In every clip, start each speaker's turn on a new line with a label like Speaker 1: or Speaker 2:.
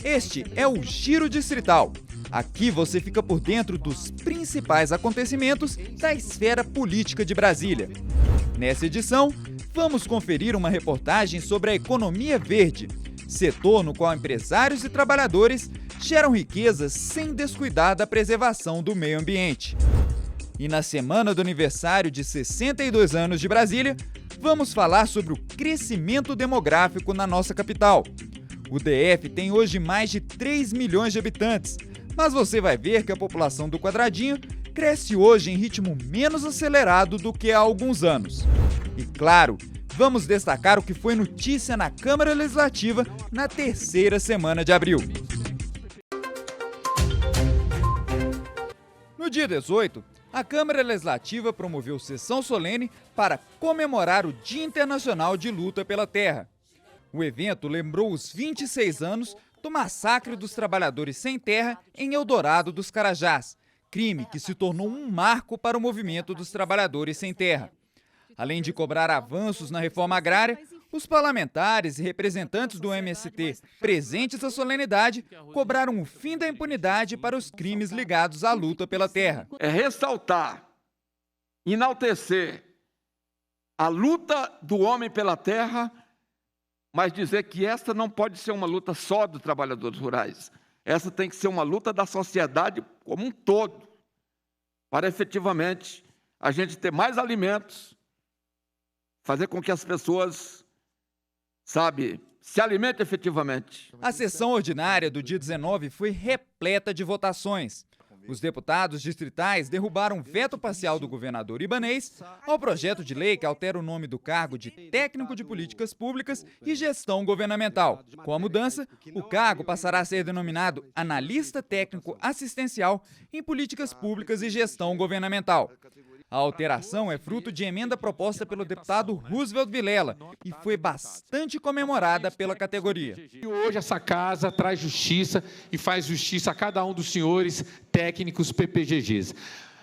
Speaker 1: Este é o Giro Distrital. Aqui você fica por dentro dos principais acontecimentos da esfera política de Brasília. Nessa edição, vamos conferir uma reportagem sobre a economia verde, setor no qual empresários e trabalhadores geram riquezas sem descuidar da preservação do meio ambiente. E na semana do aniversário de 62 anos de Brasília, vamos falar sobre o crescimento demográfico na nossa capital. O DF tem hoje mais de 3 milhões de habitantes, mas você vai ver que a população do Quadradinho cresce hoje em ritmo menos acelerado do que há alguns anos. E claro, vamos destacar o que foi notícia na Câmara Legislativa na terceira semana de abril. No dia 18, a Câmara Legislativa promoveu sessão solene para comemorar o Dia Internacional de Luta pela Terra. O evento lembrou os 26 anos do massacre dos trabalhadores sem terra em Eldorado dos Carajás, crime que se tornou um marco para o movimento dos trabalhadores sem terra. Além de cobrar avanços na reforma agrária, os parlamentares e representantes do MST presentes à solenidade cobraram o fim da impunidade para os crimes ligados à luta pela terra.
Speaker 2: É ressaltar, enaltecer a luta do homem pela terra, mas dizer que essa não pode ser uma luta só dos trabalhadores rurais. Essa tem que ser uma luta da sociedade como um todo, para efetivamente a gente ter mais alimentos, fazer com que as pessoas, se alimentem efetivamente.
Speaker 1: A sessão ordinária do dia 19 foi repleta de votações. Os deputados distritais derrubaram veto parcial do governador Ibanez ao projeto de lei que altera o nome do cargo de técnico de políticas públicas e gestão governamental. Com a mudança, o cargo passará a ser denominado analista técnico assistencial em políticas públicas e gestão governamental. A alteração é fruto de emenda proposta pelo deputado Roosevelt Vilela e foi bastante comemorada pela categoria.
Speaker 3: E hoje essa casa traz justiça e faz justiça a cada um dos senhores técnicos PPGGs.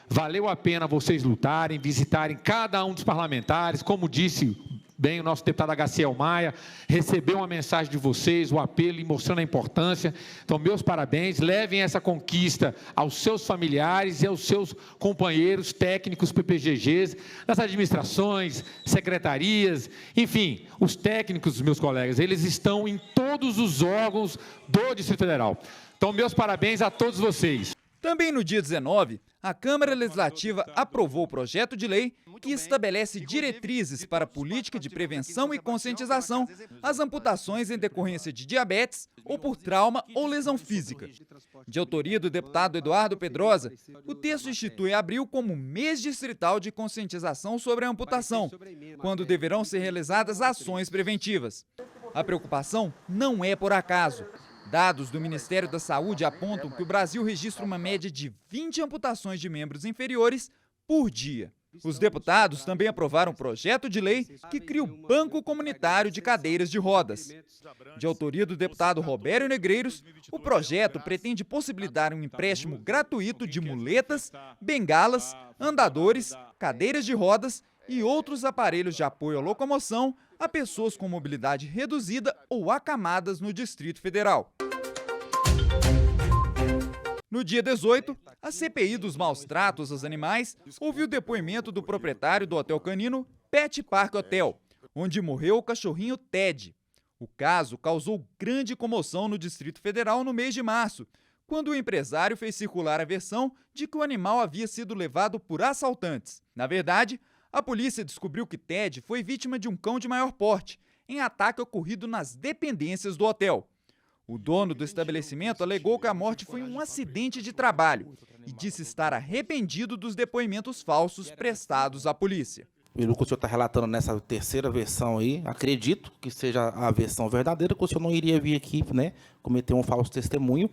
Speaker 3: Valeu a pena vocês lutarem, visitarem cada um dos parlamentares, como disse bem o nosso deputado Agaciel Maia, recebeu uma mensagem de vocês, o apelo e mostrando a importância. Então, meus parabéns, levem essa conquista aos seus familiares e aos seus companheiros técnicos PPGGs, das administrações, secretarias, enfim, os técnicos, meus colegas, eles estão em todos os órgãos do Distrito Federal. Então, meus parabéns a todos vocês.
Speaker 1: Também no dia 19, a Câmara Legislativa aprovou o projeto de lei que estabelece diretrizes para a política de prevenção e conscientização às amputações em decorrência de diabetes ou por trauma ou lesão física. De autoria do deputado Eduardo Pedrosa, o texto institui abril como mês distrital de conscientização sobre a amputação, quando deverão ser realizadas ações preventivas. A preocupação não é por acaso. Dados do Ministério da Saúde apontam que o Brasil registra uma média de 20 amputações de membros inferiores por dia. Os deputados também aprovaram um projeto de lei que cria o Banco Comunitário de Cadeiras de Rodas. De autoria do deputado Robério Negreiros, o projeto pretende possibilitar um empréstimo gratuito de muletas, bengalas, andadores, cadeiras de rodas e outros aparelhos de apoio à locomoção a pessoas com mobilidade reduzida ou acamadas no Distrito Federal. No dia 18, a CPI dos maus tratos aos animais ouviu o depoimento do proprietário do hotel canino Pet Park Hotel, onde morreu o cachorrinho Ted. O caso causou grande comoção no Distrito Federal no mês de março, quando o empresário fez circular a versão de que o animal havia sido levado por assaltantes. Na verdade, a polícia descobriu que Ted foi vítima de um cão de maior porte, em ataque ocorrido nas dependências do hotel. O dono do estabelecimento alegou que a morte foi um acidente de trabalho e disse estar arrependido dos depoimentos falsos prestados à polícia.
Speaker 4: Pelo que o senhor está relatando nessa terceira versão aí, acredito que seja a versão verdadeira, que o senhor não iria vir aqui, cometer um falso testemunho.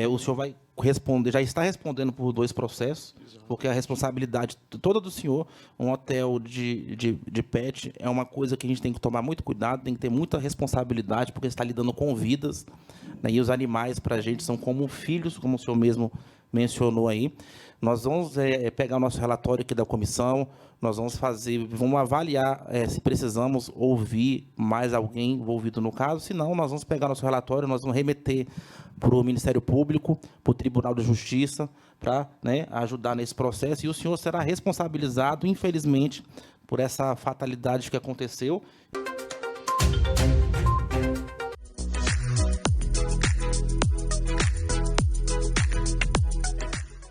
Speaker 4: O senhor vai responder, já está respondendo por 2 processos, porque a responsabilidade toda do senhor, um hotel de pet, é uma coisa que a gente tem que tomar muito cuidado, tem que ter muita responsabilidade, porque está lidando com vidas, né, e os animais, para a gente, são como filhos, como o senhor mesmo mencionou aí. Nós vamos pegar o nosso relatório aqui da comissão, nós vamos avaliar se precisamos ouvir mais alguém envolvido no caso, se não, nós vamos pegar nosso relatório, nós vamos remeter para o Ministério Público, para o Tribunal de Justiça, para, né, ajudar nesse processo, e o senhor será responsabilizado, infelizmente, por essa fatalidade que aconteceu.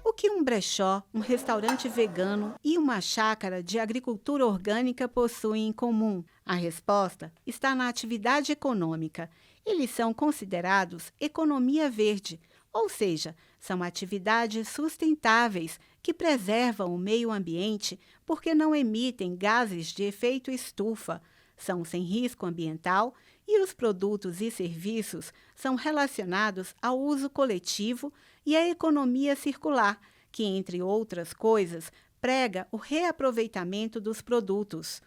Speaker 5: O que um brechó, um restaurante vegano e uma chácara de agricultura orgânica possuem em comum? A resposta está na atividade econômica. Eles são considerados economia verde, ou seja, são atividades sustentáveis que preservam o meio ambiente porque não emitem gases de efeito estufa, são sem risco ambiental e os produtos e serviços são relacionados ao uso coletivo e à economia circular, que, entre outras coisas, prega o reaproveitamento dos produtos.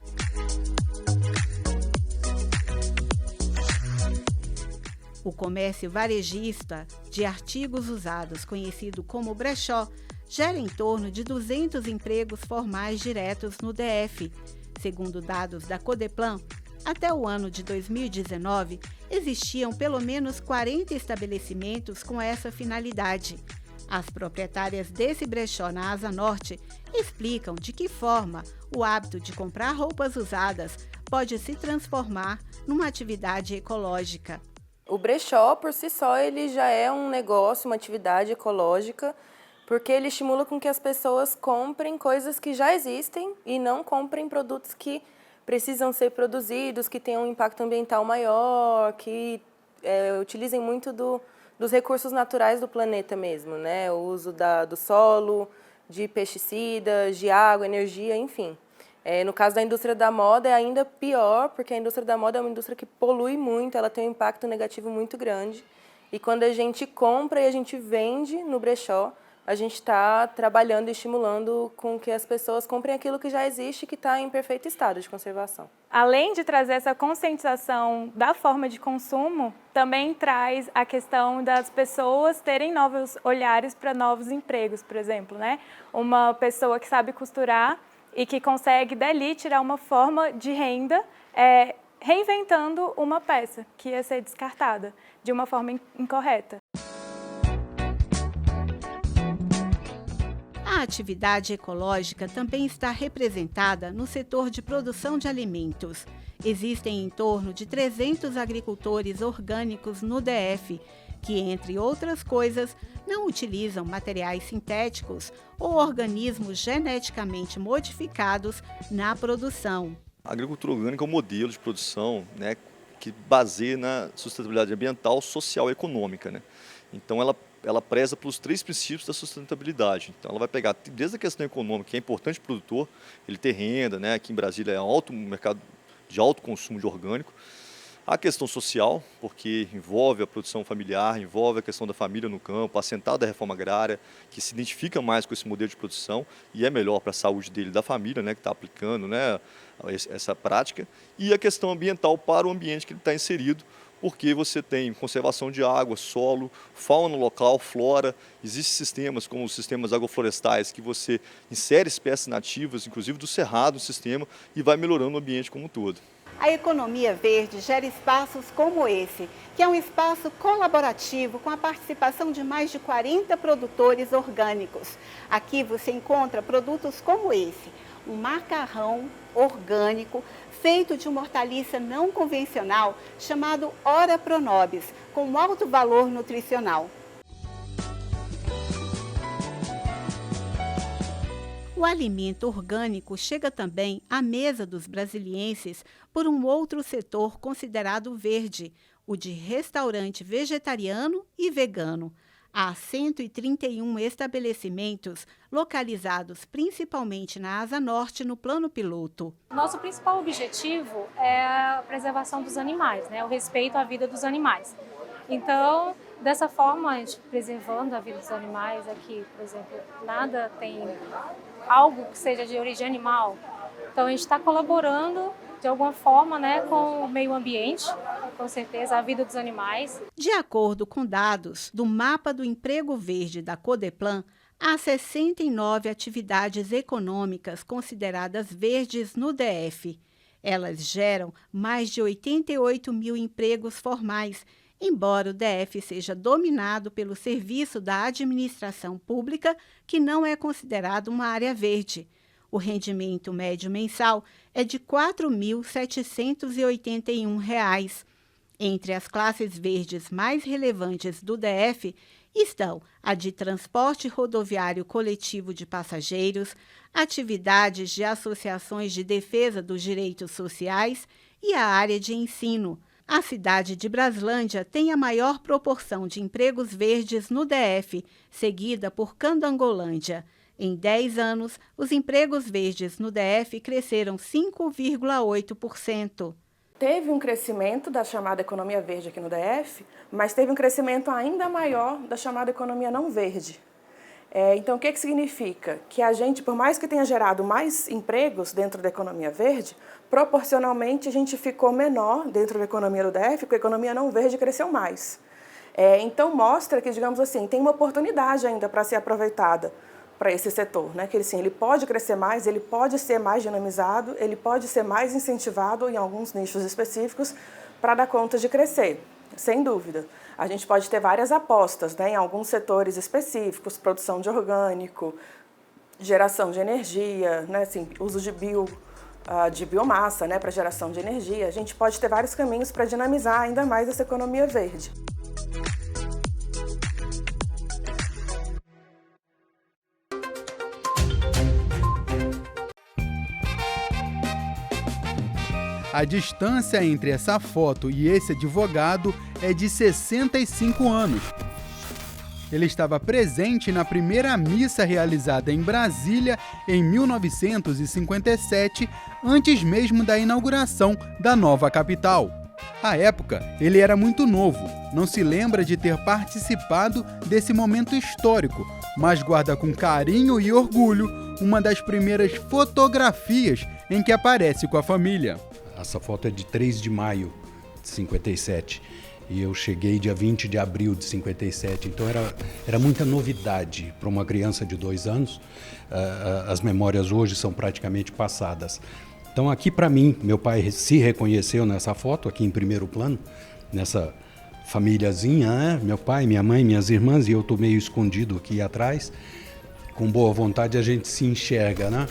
Speaker 5: O comércio varejista de artigos usados, conhecido como brechó, gera em torno de 200 empregos formais diretos no DF. Segundo dados da Codeplan, até o ano de 2019, existiam pelo menos 40 estabelecimentos com essa finalidade. As proprietárias desse brechó na Asa Norte explicam de que forma o hábito de comprar roupas usadas pode se transformar numa atividade ecológica.
Speaker 6: O brechó, por si só, ele já é um negócio, uma atividade ecológica, porque ele estimula com que as pessoas comprem coisas que já existem e não comprem produtos que precisam ser produzidos, que tenham um impacto ambiental maior, que utilizem muito dos recursos naturais do planeta mesmo, né? O uso do solo, de pesticidas, de água, energia, enfim. No caso da indústria da moda é ainda pior, porque a indústria da moda é uma indústria que polui muito, ela tem um impacto negativo muito grande. E quando a gente compra e a gente vende no brechó, a gente está trabalhando e estimulando com que as pessoas comprem aquilo que já existe e que está em perfeito estado de conservação.
Speaker 7: Além de trazer essa conscientização da forma de consumo, também traz a questão das pessoas terem novos olhares para novos empregos, por exemplo, né? Uma pessoa que sabe costurar e que consegue dali tirar uma forma de renda, reinventando uma peça que ia ser descartada de uma forma incorreta.
Speaker 5: A atividade ecológica também está representada no setor de produção de alimentos. Existem em torno de 300 agricultores orgânicos no DF, que, entre outras coisas, não utilizam materiais sintéticos ou organismos geneticamente modificados na produção.
Speaker 8: A agricultura orgânica é um modelo de produção, né, que baseia na sustentabilidade ambiental, social e econômica, né? Então ela preza pelos 3 princípios da sustentabilidade. Então ela vai pegar desde a questão econômica, que é importante para o produtor, ele ter renda, né? Aqui em Brasília é um mercado de alto consumo de orgânico. A questão social, porque envolve a produção familiar, envolve a questão da família no campo, assentado da reforma agrária, que se identifica mais com esse modelo de produção e é melhor para a saúde dele e da família, né, que está aplicando, né, essa prática. E a questão ambiental para o ambiente que ele está inserido, porque você tem conservação de água, solo, fauna local, flora. Existem sistemas como os sistemas agroflorestais, que você insere espécies nativas, inclusive do cerrado no sistema, e vai melhorando o ambiente como um todo.
Speaker 5: A economia verde gera espaços como esse, que é um espaço colaborativo com a participação de mais de 40 produtores orgânicos. Aqui você encontra produtos como esse, um macarrão orgânico feito de uma hortaliça não convencional chamado Ora Pronobis, com alto valor nutricional. O alimento orgânico chega também à mesa dos brasilienses por um outro setor considerado verde, o de restaurante vegetariano e vegano. Há 131 estabelecimentos localizados principalmente na Asa Norte, no plano piloto.
Speaker 9: Nosso principal objetivo é a preservação dos animais, né? O respeito à vida dos animais. Então, dessa forma, a gente preservando a vida dos animais aqui, por exemplo, nada tem algo que seja de origem animal. Então, a gente está colaborando de alguma forma, né, com o meio ambiente, com certeza, a vida dos animais.
Speaker 5: De acordo com dados do Mapa do Emprego Verde da Codeplan, há 69 atividades econômicas consideradas verdes no DF. Elas geram mais de 88 mil empregos formais, embora o DF seja dominado pelo serviço da administração pública, que não é considerado uma área verde. O rendimento médio mensal é de R$ 4.781. Entre as classes verdes mais relevantes do DF estão a de transporte rodoviário coletivo de passageiros, atividades de associações de defesa dos direitos sociais e a área de ensino. A cidade de Braslândia tem a maior proporção de empregos verdes no DF, seguida por Candangolândia. Em 10 anos, os empregos verdes no DF cresceram 5,8%.
Speaker 10: Teve um crescimento da chamada economia verde aqui no DF, mas teve um crescimento ainda maior da chamada economia não verde. Então, o que significa? Que a gente, por mais que tenha gerado mais empregos dentro da economia verde, proporcionalmente a gente ficou menor dentro da economia do DF, porque a economia não verde cresceu mais. Então, mostra que, digamos assim, tem uma oportunidade ainda para ser aproveitada para esse setor, né? Que ele pode crescer mais, ele pode ser mais dinamizado, ele pode ser mais incentivado em alguns nichos específicos para dar conta de crescer, sem dúvida. A gente pode ter várias apostas, né, em alguns setores específicos, produção de orgânico, geração de energia, né, assim, uso de biomassa, né, para geração de energia. A gente pode ter vários caminhos para dinamizar ainda mais essa economia verde.
Speaker 11: A distância entre essa foto e esse advogado é de 65 anos. Ele estava presente na primeira missa realizada em Brasília em 1957, antes mesmo da inauguração da nova capital. À época, ele era muito novo, não se lembra de ter participado desse momento histórico, mas guarda com carinho e orgulho uma das primeiras fotografias em que aparece com a família.
Speaker 12: Essa foto é de 3 de maio de 57 e eu cheguei dia 20 de abril de 57, então era muita novidade para uma criança de 2 anos. As memórias hoje são praticamente passadas. Então aqui para mim, meu pai se reconheceu nessa foto aqui em primeiro plano, nessa famíliazinha, né? Meu pai, minha mãe, minhas irmãs, e eu estou meio escondido aqui atrás. Com boa vontade a gente se enxerga, né?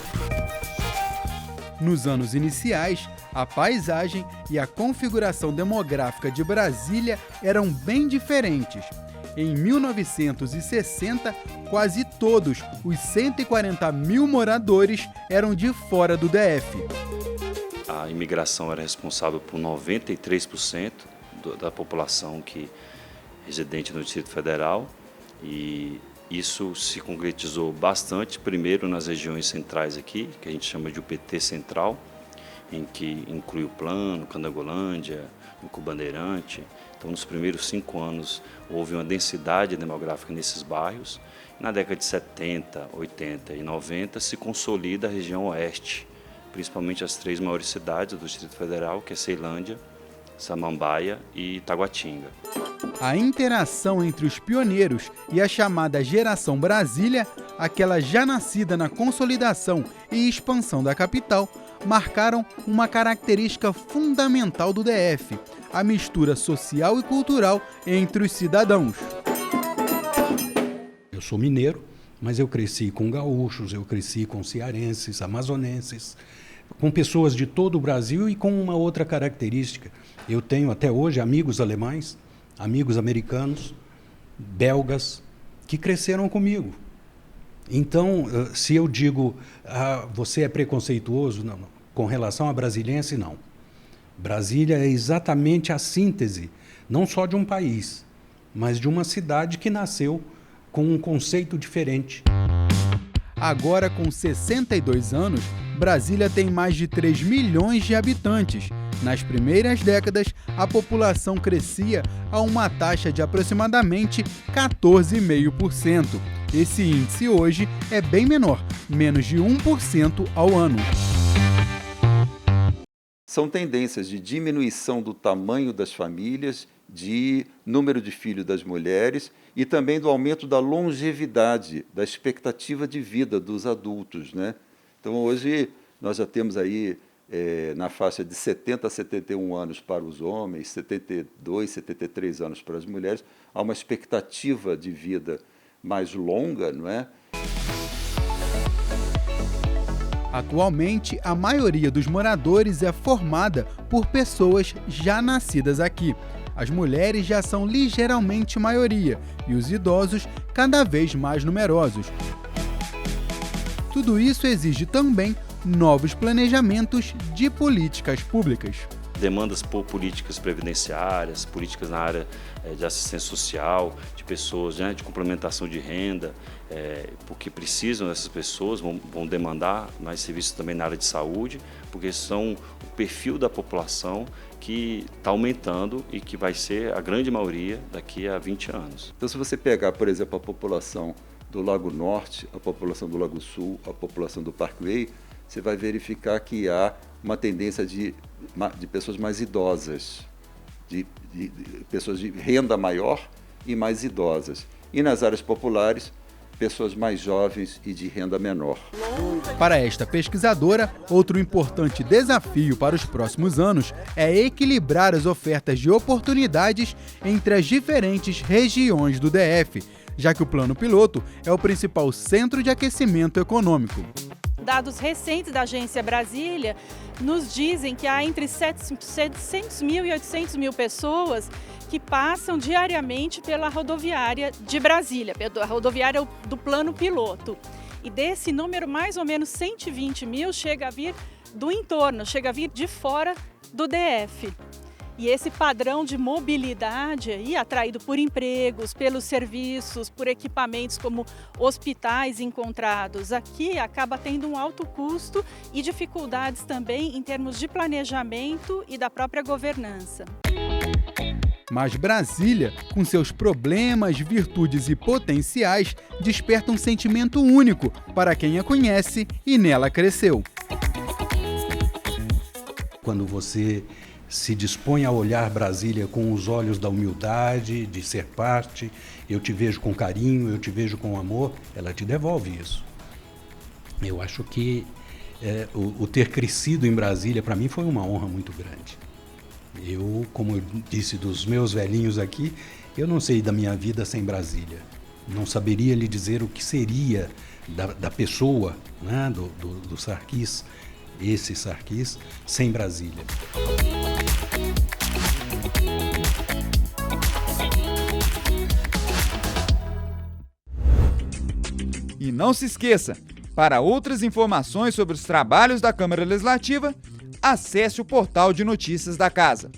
Speaker 11: Nos anos iniciais, a paisagem e a configuração demográfica de Brasília eram bem diferentes. Em 1960, quase todos os 140 mil moradores eram de fora do DF.
Speaker 13: A imigração era responsável por 93% da população residente no Distrito Federal, e isso se concretizou bastante, primeiro nas regiões centrais aqui, que a gente chama de UPT Central, em que inclui o Plano, Candangolândia, o Bandeirante. Então, nos primeiros 5 anos, houve uma densidade demográfica nesses bairros. Na década de 70, 80 e 90, se consolida a região oeste, principalmente as 3 maiores cidades do Distrito Federal, que é Ceilândia, Samambaia e Taguatinga.
Speaker 11: A interação entre os pioneiros e a chamada Geração Brasília, aquela já nascida na consolidação e expansão da capital, marcaram uma característica fundamental do DF, a mistura social e cultural entre os cidadãos.
Speaker 12: Eu sou mineiro, mas eu cresci com gaúchos, eu cresci com cearenses, amazonenses, com pessoas de todo o Brasil e com uma outra característica. Eu tenho até hoje amigos alemães, amigos americanos, belgas, que cresceram comigo. Então, se eu digo, você é preconceituoso, não. Com relação à brasiliense, não. Brasília é exatamente a síntese, não só de um país, mas de uma cidade que nasceu com um conceito diferente.
Speaker 11: Agora, com 62 anos, Brasília tem mais de 3 milhões de habitantes. Nas primeiras décadas, a população crescia a uma taxa de aproximadamente 14,5%. Esse índice hoje é bem menor, menos de 1% ao ano.
Speaker 14: são tendências de diminuição do tamanho das famílias, de número de filhos das mulheres e também do aumento da longevidade, da expectativa de vida dos adultos, né? Então, hoje, nós já temos aí na faixa de 70 a 71 anos para os homens, 72, 73 anos para as mulheres, há uma expectativa de vida mais longa, não é?
Speaker 11: Atualmente, a maioria dos moradores é formada por pessoas já nascidas aqui. As mulheres já são ligeiramente maioria e os idosos cada vez mais numerosos. Tudo isso exige também novos planejamentos de políticas públicas.
Speaker 13: Demandas por políticas previdenciárias, políticas na área de assistência social, de pessoas, né, de complementação de renda, porque precisam dessas pessoas, vão demandar mais serviços também na área de saúde, porque são o perfil da população que está aumentando e que vai ser a grande maioria daqui a 20 anos.
Speaker 14: Então, se você pegar, por exemplo, a população do Lago Norte, a população do Lago Sul, a população do Parkway, você vai verificar que há uma tendência de pessoas mais idosas, de pessoas de renda maior e mais idosas. E nas áreas populares, pessoas mais jovens e de renda menor.
Speaker 11: Para esta pesquisadora, outro importante desafio para os próximos anos é equilibrar as ofertas de oportunidades entre as diferentes regiões do DF, já que o Plano Piloto é o principal centro de aquecimento econômico.
Speaker 15: Dados recentes da Agência Brasília nos dizem que há entre 700 mil e 800 mil pessoas que passam diariamente pela rodoviária de Brasília, a rodoviária do Plano Piloto. E desse número, mais ou menos 120 mil chega a vir do entorno, chega a vir de fora do DF. E esse padrão de mobilidade aí, atraído por empregos, pelos serviços, por equipamentos como hospitais encontrados aqui, acaba tendo um alto custo e dificuldades também em termos de planejamento e da própria governança.
Speaker 11: Mas Brasília, com seus problemas, virtudes e potenciais, desperta um sentimento único para quem a conhece e nela cresceu.
Speaker 12: Quando você se dispõe a olhar Brasília com os olhos da humildade, de ser parte, eu te vejo com carinho, eu te vejo com amor, ela te devolve isso. Eu acho que o ter crescido em Brasília, para mim, foi uma honra muito grande. Eu, como eu disse dos meus velhinhos aqui, eu não sei da minha vida sem Brasília. Não saberia lhe dizer o que seria da pessoa, né, do Sarquis, esse Sarquis, sem Brasília.
Speaker 1: E não se esqueça, para outras informações sobre os trabalhos da Câmara Legislativa, acesse o portal de notícias da Casa.